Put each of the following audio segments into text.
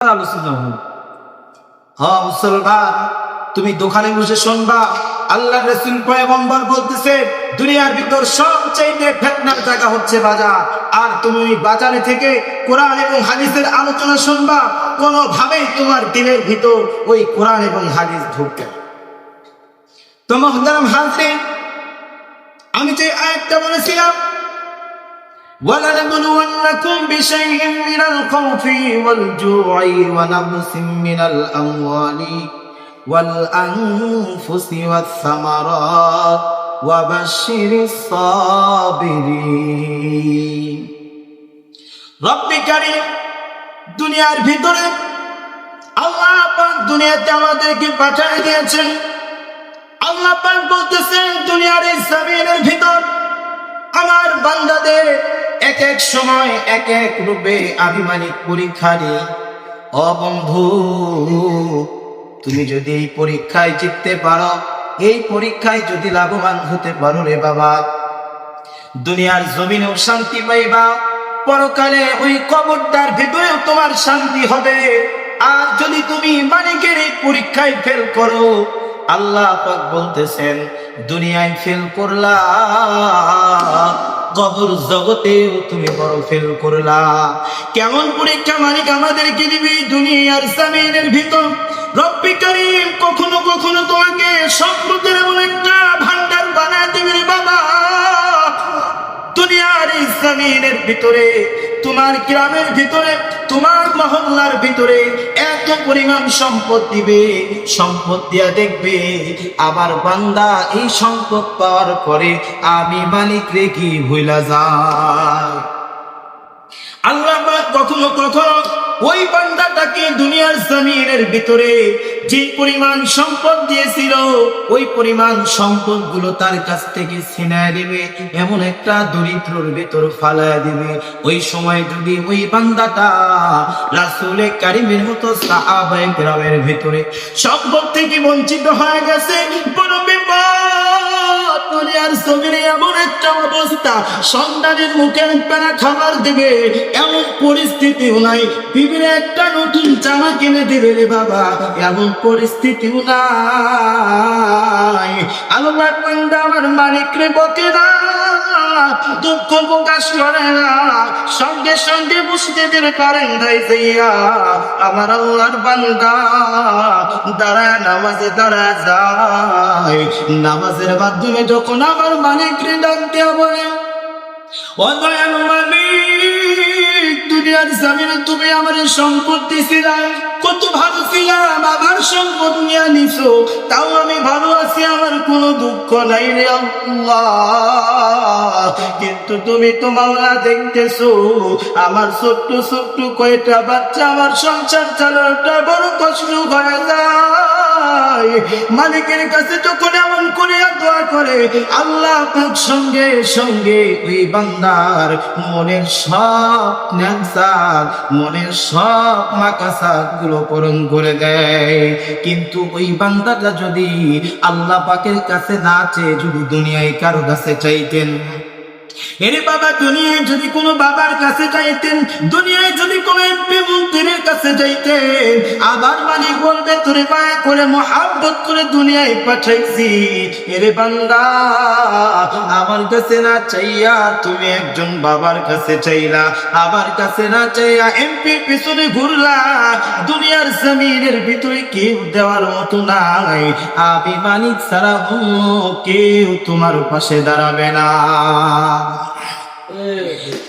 আলোচনা হোক। হ্যাঁ মুসলমান, তুমি দোকানে বসে শুনবা আল্লাহ রাসূল পয়গম্বর বলতেছে দুনিয়ার ভিতর সবচেয়ে ফিতনার জায়গা হচ্ছে বাজার। আর তুমি বাজারে থেকে কোরআন এবং হাদিসের আলোচনা শুনবা, কোনোভাবেই তোমার দিলের ভিতর ওই কোরআন এবং হাদিস ঢুকবে না। তো মুহতারাম হাজরিন, আমি যে আয়াতটা বলেছিলাম وَلَنَبْلُوَنَّكُمْ بِشَيْءٍ مِّنَ الْخَوْفِ وَالْجُوعِ وَنَقْصٍ مِّنَ الْأَمْوَالِ وَالْأَنفُسِ وَالثَّمَرَاتِ وَبَشِّرِ الصَّابِرِينَ। রব্বে কারীম, দুনিয়ার ভিতরে আল্লাহ পাক দুনিয়াতে আমাদেরকে পাঠিয়ে দিয়েছেন। আল্লাহ পাক বলতেছেন দুনিয়ার এই জমিনের ভিতর আমার বান্দাদের এক এক সময় এক এক রূপে আভিমানিক পরীক্ষা নিই। ও বন্ধু, তুমি যদি এই পরীক্ষায় জিততে পারো, এই পরীক্ষায় যদি লাভবান হতে পারো রে বাবা, দুনিয়ার জমিনেও শান্তি পাইবা, পরকালে ওই কবরটার ভিতরেও তোমার শান্তি হবে। আর যদি তুমি মালিকের এই পরীক্ষায় ফেল করো, আল্লাহ পাক বলতেছেন দুনিয়ায় ফেল করলা, কবর জগতেও তুমি বড় ফেল করলা। কেমন পরীক্ষা মালিক আমাদেরকে দিবে দুনিয়ার জমিনের ভিতর? রব্বে কারীম কখনো কখনো তোমাকে সম্পদের এমন একটা ভান্ডার বানায় দিবে রে বাবা, দুনিয়ার এই জমিনের ভিতরে, তোমার গ্রামের ভিতরে, তোমার মহল্লার ভিতরে এত পরিমাণ সম্পদ দিবে, সম্পদ দিয়া দেখবে আবার বান্দা এই সম্পদ পাওয়ার পরে আমি মালিক রে কি ভুলা যায়। আল্লাহ পাক কখনো কখনো ওই বান্দাটাকে দুনিয়ার জমিনের ভিতরে যে পরিমাণ সম্পদ দিয়েছিল ওই পরিমাণ সম্পদ গুলো তার কাছ থেকে ছিনায় দিবে, এমন একটা দরিদ্রর ভিতর ফালায় দিবে। ওই সময় যদি ওই বান্দাটা রাসূলে কারীমের মতো সাহাবায়ে কেরামের ভিতরে সম্পদ থেকে বঞ্চিত হয়ে গেছে, বড় বিপদ। দুনিয়ার জমিনে এমন একটা অবস্থা, সন্তানের মুখে একবেলা খাবার দিবে এমন পরিস্থিতিও নাই, বিবির একটা নতুন জামা কিনে দিবে রে বাবা এমন পরিস্থিতিও নাই। আল্লাহর বান্দা আমার মালিক রে বকে না, দুঃখ প্রকাশ করে না, সঙ্গে সঙ্গে মসজিদের কারেন্দায় যাইয়া আমার আল্লাহর বান্দা দাঁড়ায় নামাজে দাঁড়ায় যায়। নামাজের মাধ্যমে যখন আমার মালিক রে ডাক দেয়া বলে, ও দয়ালু মালিক, দুনিয়ার জমিনে তুমি আমার সম্পদ দিছিলা, কত ভালো ছিলাম, আমার সম্পদ নিয়ে নিছো, তাও আমি ভালো আছি, আমার কোনো দুঃখ নাই রে আল্লাহ। কিন্তু তুমি তো মাওলা দেখতেছো আমার ছোট্ট ছোট্ট কয়টা বাচ্চা, আমার সংসার চালানোটা বড় কষ্ট হয়ে যায়। মালিকের কাছে যখন এমন করে দোয়া করে, আল্লাহ পাক সঙ্গে সঙ্গে ওই বান্দার মনের সব ন্যাংসার, মনের সব মাকাসাত গুলো পূরণ করে দেয়। কিন্তু ওই বান্দাটা যদি আল্লাহ পাকের কাছে না চেয়ে যদি দুনিয়ায় কারো কাছে চাইতেন, এরে বাবা দুনিয়ায় যদি কোনো বাবার কাছে চাইতেন, দুনিয়ায় যদি কোনো এমপি মন্ত্রীর কাছে চাইতেন, আবার মালিক বলবে তোরে মায়া করে মহাব্বত করে দুনিয়ায় পাঠাইছি, এরে বান্দা আমার কাছে না চাইয়া তুমি একজন বাবার কাছে চাইলা, আবার কাছে না চাইয়া এমপির পিছনে ঘুরলা, দুনিয়ার জমিনের ভিতরে কেউ দেওয়ার মতো নাই, আমি মালিক ছাড়া কেউ তোমার পাশে দাঁড়াবে না।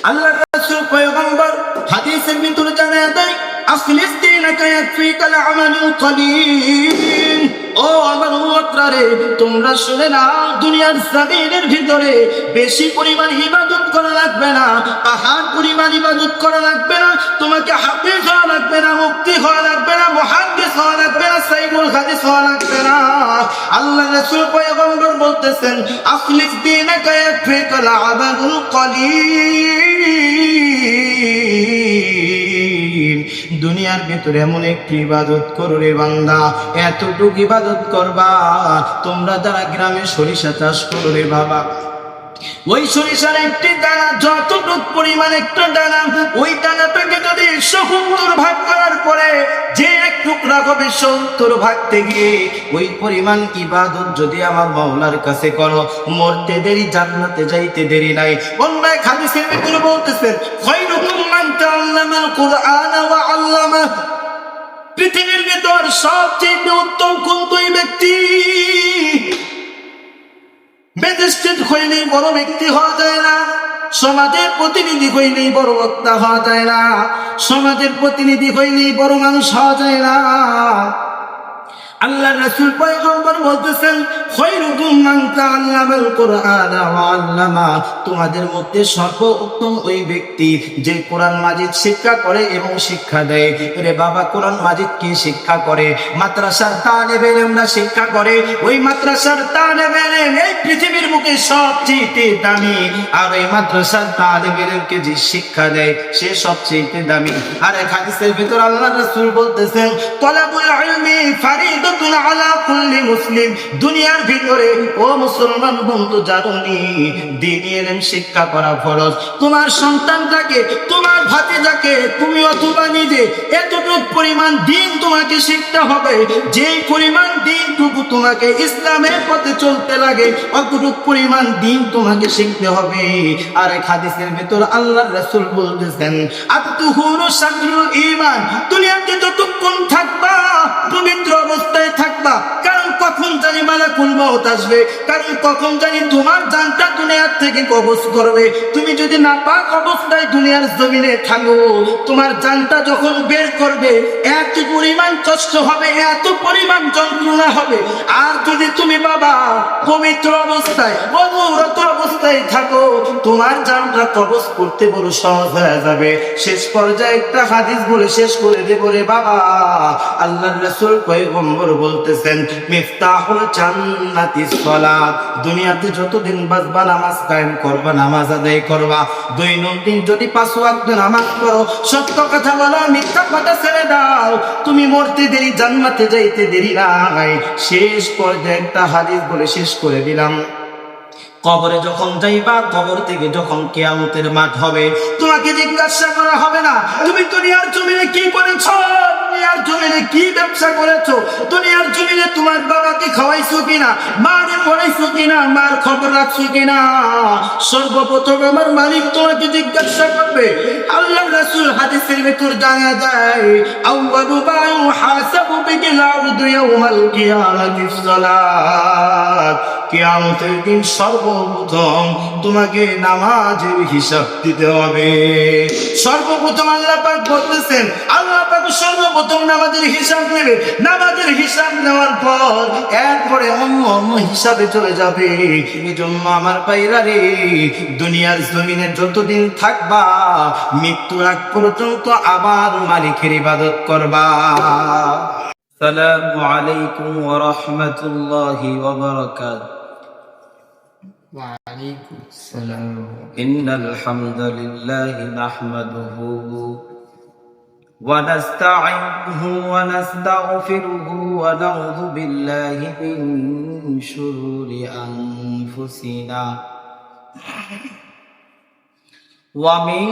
আল্লাহর রাসূল পয়গম্বর হাদিসের ভিতরে জানায় দেয়, আখলিস দীনাকা ইয়াকফিকাল আমালুল কলিল। ও আমার উম্মতরা রে, তোমরা শুনে নাও, দুনিয়ার জমিনের ভিতরে বেশি পরিমাণ ইবাদত করা লাগবে না, পাহাড় পরিমাণ ইবাদত করা লাগবে না, তোমাকে হাফেজ হওয়া লাগবে না, মুফতি হওয়া লাগবে না, মুহাদ্দিস হওয়া লাগবে না, সাইয়্যিদুল হাদিস হওয়া লাগবে না। আল্লাহর রাসূল পয়গম্বর বলতেছেন আখলিস দীনাকা ইয়াকফিকাল আমালুল কলিল। দুনিয়ার ভিতরে এমন একটি ইবাদত করো রে বান্দা, এতটুকু ইবাদত করবা, তোমরা যারা গ্রামে সরিষা চাষ করো রে বাবা, ওই সরিষার একটি দানা যতটুকু পরিমাণ একটা দানা, ওই দানাটাকে যদি 70 ভাগ করার পরে যে এক টুকরা হবে 70 ভাগ থেকে ওই পরিমাণ ইবাদত যদি আমার মাওলার কাছে করো, মরতে দেরি, জান্নাতে যাইতে দেরি নাই। অন্য এক হাদিসের ভিতরে বলতেছেন, খায়রুকুম মান তাআল্লামাল কুরআন ওয়া আল্লামা। পৃথিবীর ভিতর সবচেয়ে উত্তম কোন দুই ব্যক্তি? ম্যাজিস্ট্রেট হইলেই বড় ব্যক্তি হওয়া যায় না, সমাজের প্রতিনিধি হইলেই বড় বক্তা হওয়া যায় না, সমাজের প্রতিনিধি হইলেই বড় মানুষ হওয়া যায় না। আল্লাহ রাসূল পয়গম্বর বলতেছেন, খায়রুকুম মান তাআল্লামাল কুরআন ওয়া আল্লামা। তোমাদের মধ্যে সর্বোত্তম ওই ব্যক্তি যে কোরআন মাজিদ শিক্ষা করে এবং শিক্ষা দেয়। রে বাবা, কোরআন মাজিদ কি শিক্ষা করে? মাদ্রাসার তালেবে ইলমরা শিক্ষা করে। ওই মাদ্রাসার তালেবে ইলম এই পৃথিবীর বুকে সবচেয়ে দামি, আর ওই মাদ্রাসার তালেবে ইলমকে যে শিক্ষা দেয় সে সবচেয়ে দামি। আর এক হাদিসের ভিতর আল্লাহ রাসূল বলতেছেন, তালাবুল ইলমি ফারিদ আলা কুল্লি মুসলিম। দুনিয়ার ভিতরে ও মুসলমান বন্ধু জানুনি, দ্বীনি ইলম শিক্ষা করা ফরজ। তোমার সন্তানটাকে, তোমার ভাতিজাকে তুমি অথবা নিজে এতটুকু পরিমাণ দ্বীন তোমাকে শিখতে হবে, যে পরিমাণ দ্বীনটুকু তোমাকে ইসলামের পথে চলতে লাগে অতটুকু পরিমাণ দ্বীন তোমাকে শিখতে হবে। আর এক হাদিসের ভিতর আল্লাহর রাসূল বলতেছেন, আত-তুহুরু শাতরুল ঈমান। দুনিয়াতে যতক্ষণ থাকবা পবিত্র অবস্থায় থাকবা, কারণ কখন জানি মালাকুল মউত আসবে, কারণ কখন জানি তোমার জানটা দুনিয়ার থেকে কবজ করবে। তুমি যদি নাপাক অবস্থায় দুনিয়ার জমিনে থাকো, তোমার জানটা যখন বের করবে এত পরিমাণ কষ্ট হবে, এত পরিমাণ যন্ত্রণা হবে। আর যদি তুমি বাবা পবিত্র অবস্থায়, অবরত অবস্থায় থাকো, তোমার জানটা কবজ করতে বড় সহজ হয়ে যাবে। শেষ পর্যায়ে একটা হাদিস বলে শেষ করে দেব রে বাবা। আল্লাহর রাসূল পয়গম্বর বলতেছেন, মিফতাহুল জান্নাতিস সালাত। দুনিয়াতে যতদিন বাঁচবা নামাজ কায়েম করবা, নামাজ আদায় করবা। দৈনন্দিন যদি 5 ওয়াক্ত নামাজ পড়ো, সত্য কথা বলো, মিথ্যা কথা ছেড়ে দাও, তুমি মরতে দেরি, জান্নাতে যাইতে দেরি নাই। শেষ পর্যায়ে একটা হাদিস বলে শেষ করে দিলাম। কবরে যখন যাইবা, কবর থেকে যখন কিয়ামতের মাঠ হবে, তোমাকে জিজ্ঞাসা করা হবে না তুমি দুনিয়ার জমিনে কি করেছো, দুনিয়ার জমিনে কি ব্যবসা করেছো, দুনিয়ার জমিনে তোমার বাবাকে খাওয়াইছো কিনা, মারে পড়াইছো কিনা, মার খবর রাখছো কিনা। সর্বপ্রথম আমার মালিক তোমাকে জিজ্ঞাসা করবে। আল্লাহ রাসূল হাদিসের ভিতর জানা যায়, আউয়ালু মা ইউহাসাবু বিহিল আবদু ইয়াউমাল কিয়ামাতিস সালাত। কিয়ামতের দিন সর্বপ্রথম তোমাকে নামাজের হিসাব দিতে হবে। সর্বপ্রথম আল্লাহ পাক বলতেছেন, আল্লাহ পাক সর্বপ্রথম নামাজের হিসাব নেবে। নামাজের হিসাব নেওয়ার পর এরপরে অন্য হিসাবে চলে যাবে। এজন্য আমার ভাইরা রে, দুনিয়ার জমিনে যতদিন থাকবা, মৃত্যুর আগ পর্যন্ত আবার মালিকের ইবাদত করবা। আসসালামু আলাইকুম ওয়া রাহমাতুল্লাহি ওয়া বারাকাতুহু। وعليكم السلام. إن الحمد لله نحمده ونستعينه ونستغفره ونعوذ بالله من شرور أنفسنا ومن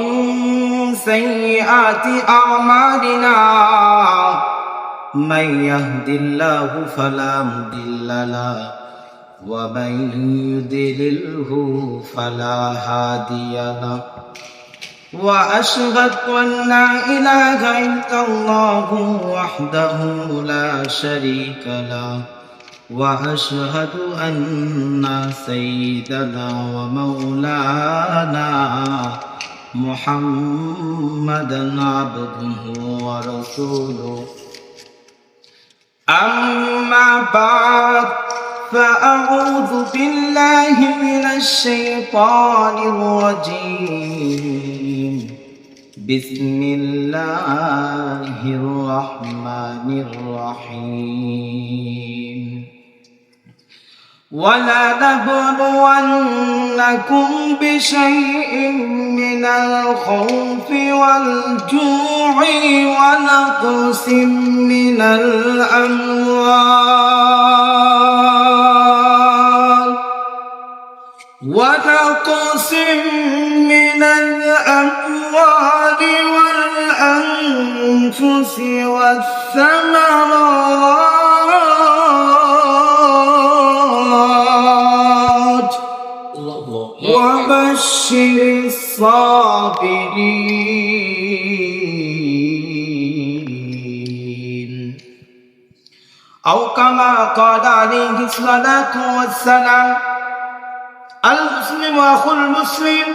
سيئات أعمالنا. من يهد الله فلا مضل له ومن يضلله فلا هادي له. وأشهد أن لا إله إلا الله وحده لا شريك له. وأشهد أن سيدنا ومولانا محمدا عبده ورسوله. أما بعد، فأعوذ بالله من الشيطان الرجيم. بسم الله الرحمن الرحيم. ولنبلونكم بشيء من الخوف والجوع ونقص من الأموال من الأموال والأنفس والثمرات وبشر الصابرين أو كما قال عليه الصلاة والسلام المسلم أخو المسلم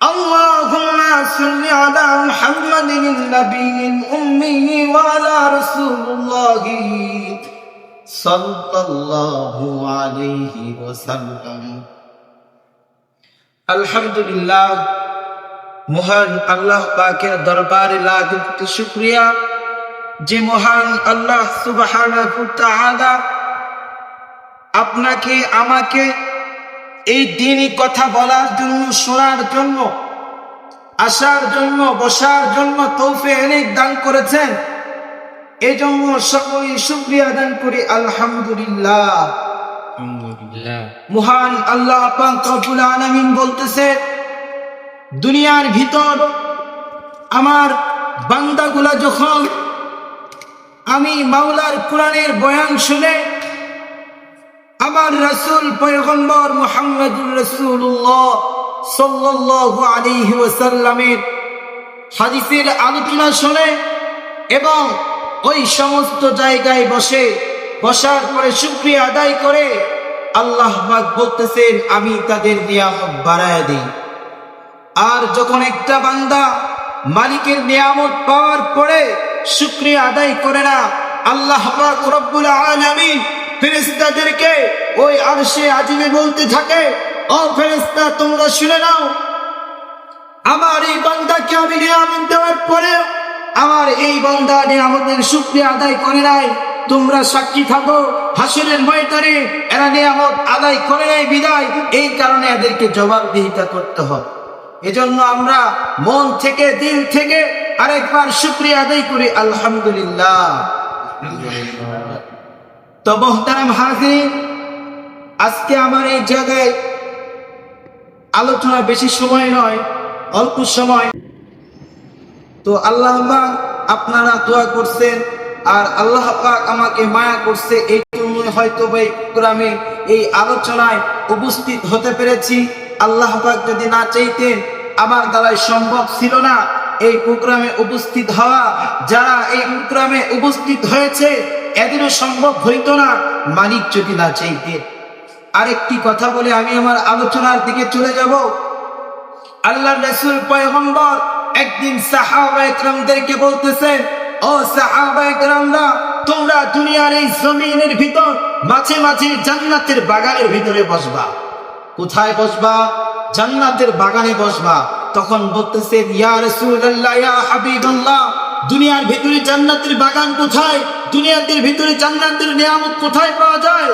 اللهم صل على محمد النبي الأمي وعلى رسول الله صلى الله عليه وسلم আলহামদুলিল্লাহ মহান আল্লাহ পাকের দরবারে লাখ কোটি শুকরিয়া যে মহান আল্লাহ সুবহানাহু ওয়া তাআলা আপনাকে আমাকে এই দ্বীনি কথা বলার জন্য শোনার জন্য আসার জন্য বসার জন্য তৌফিক অনেক দান করেছেন এই জন্য সকলেই শুকরিয়া আদায় করি আলহামদুলিল্লাহ মহান আল্লাহ পাক রব্বুল আলামিন বলতেছে দুনিয়ার ভিতর আমার বান্দাগুলা যখন আমি মাওলার কোরআনের বয়ান শুনে আমার রাসূল পয়গম্বর মুহাম্মদুর রাসূলুল্লাহ সাল্লাল্লাহু আলাইহি ওয়াসাল্লামের হাদিসের আলোচনা শুনে এবং ওই সমস্ত জায়গায় বসার পরে শুকরিয়া আদায় করে আল্লাহ পাক বলতেছেন আমি তাদের নিয়ামত বাড়ায় দেই। আর যখন একটা বান্দা মালিকের নিয়ামত পাওয়ার পরে শুকরিয়া আদায় করে না আল্লাহ পাক রব্বুল আলামিন ফেরেশতাদেরকে ওই আরশে আজিমে বলতে থাকে ও ফেরেশতা তোমরা শুনে নাও আমার এই বান্দাকে আমি নিয়ামত দেওয়ার পরে আমার এই বান্দা নিয়ামতের শুকরিয়া আদায় করে নাই তোমরা সাক্ষী থাকো হাসরের ময়দানে এরা নিয়ামত আদায় করে নাই বিদায় এই কারণে এদেরকে জবাবদিহিতা করতে হবে। এজন্য আমরা মন থেকে দিল থেকে আরেকবার শুকরিয়া আদায় করি আলহামদুলিল্লাহ। তো মুহতারাম হাজির আজকে আমার এই জায়গায় আলোচনা বেশি সময় নয় অল্প সময়। তো আল্লাহ আপনারা দোয়া করছেন আর আল্লাহ পাক আমাকে মায়া করছে এই জন্য হয়তো এই প্রোগ্রামে এই আলোচনায় উপস্থিত হতে পেরেছি। আল্লাহ পাক যদি না চাইতেন আমার দ্বারাই সম্ভব ছিল না এই প্রোগ্রামে উপস্থিত হওয়া। যারা এই প্রোগ্রামে উপস্থিত হয়েছে এদেরও সম্ভব হইতো না মালিক যদি না চাইতেন। আরেকটি কথা বলে আমি আমার আলোচনার দিকে চলে যাব। আল্লাহর রাসূল পয়গম্বর একদিন সাহাবায়ে কেরামদেরকে বলতেছেন ও সাহাবায়ে কেরামরা তোমরা দুনিয়ার এই জমিনের ভিতর মাঝে মাঝে জান্নাতের বাগানের ভিতরে বসবা। কোথায় বসবা? জান্নাতের বাগানে বসবা। তখন বলতেছেন ইয়া রাসূলুল্লাহ ইয়া হাবিবাল্লাহ দুনিয়ার ভিতরে জান্নাতের বাগান কোথায়? দুনিয়ার ভিতরে জান্নাতের নিয়ামত কোথায় পাওয়া যায়?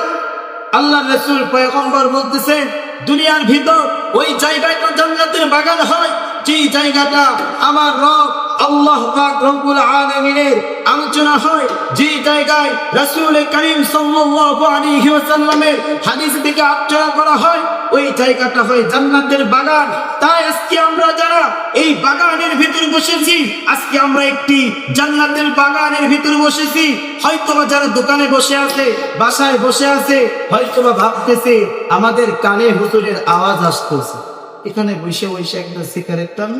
আল্লাহর রাসূল পয়গম্বর বলতেছেন দুনিয়ার ভিতর ওই জায়গাটা জান্নাতের বাগান হয় যেই জায়গাটা আমার রব আল্লাহ পাক রব্বুল আলামিনের আলোচনা হয়, যে জায়গায় রাসূল করিম সাল্লাল্লাহু আলাইহি ওয়াসাল্লামের হাদিস থেকে আলোচনা করা হয় ওই জায়গাটা হয় জান্নাতের বাগান। তাই আজকে আমরা যারা এই বাগানের ভিতর বসেছি আজকে আমরা একটি জান্নাতের বাগানের ভিতর বসেছি। হয়তোবা যারা দোকানে বসে আছে বাসায় বসে আছে হয়তোবা ভাবতেছে আমাদের কানে হুজুরের আওয়াজ আসতেছে, এখানে বসে বসে একটা সিগারেট টান